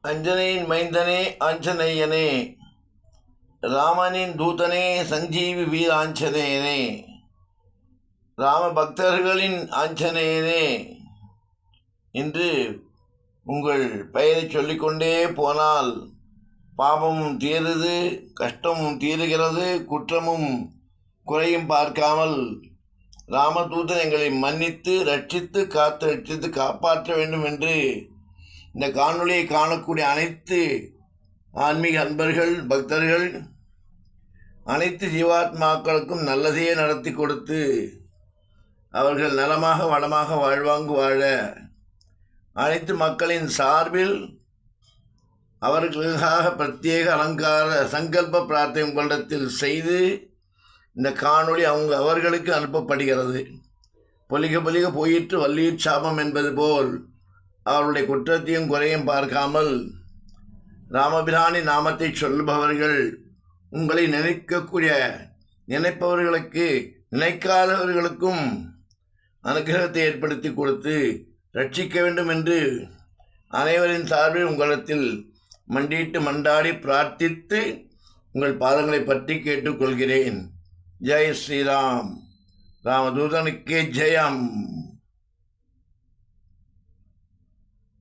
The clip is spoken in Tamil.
அஞ்சனையின் மைந்தனே ஆஞ்சநேயனே, ராமனின் தூதனே சஞ்சீவி வீராஞ்சநேயனே, ராம பக்தர்களின் ஆஞ்சநேயனே என்று உங்கள் பெயரை சொல்லிக்கொண்டே போனால் பாபமும் தீருது, கஷ்டமும் தீருகிறது, குற்றமும் குறையும் பார்க்காமல் ராமதூதன் எங்களை மன்னித்து ரட்சித்து காப்பாற்ற வேண்டும் என்று இந்த காணொளியை காணக்கூடிய அனைத்து ஆன்மீக அன்பர்கள், பக்தர்கள், அனைத்து ஜீவாத்மாக்களுக்கும் நல்லதையே நடத்தி கொடுத்து அவர்கள் நலமாக வளமாக வாழ்வாங்கு வாழ அனைத்து மக்களின் சார்பில் அவர்களுக்காக பிரத்யேக அலங்கார சங்கல்ப பிரார்த்தனை உங்களிடத்தில் செய்து இந்த காணொளி அவர்களுக்கு அனுப்பப்படுகிறது. பொலிக போயிற்று வள்ளியிற் சாபம் என்பது போல் அவருடைய குற்றத்தையும் குறையும் பார்க்காமல் ராமபிரானி நாமத்தை சொல்பவர்கள், உங்களை நினைப்பவர்களுக்கு நினைக்காதவர்களுக்கும் அனுகிரகத்தை ஏற்படுத்தி கொடுத்து ரட்சிக்க வேண்டும் என்று அனைவரின் சார்பில் உங்களிடத்தில் மண்டியிட்டு மண்டாடி பிரார்த்தித்து உங்கள் பாதங்களை பற்றி கேட்டுக்கொள்கிறேன். ஜெய் ஸ்ரீராம். ராமதூதனுக்கே ஜெயம்.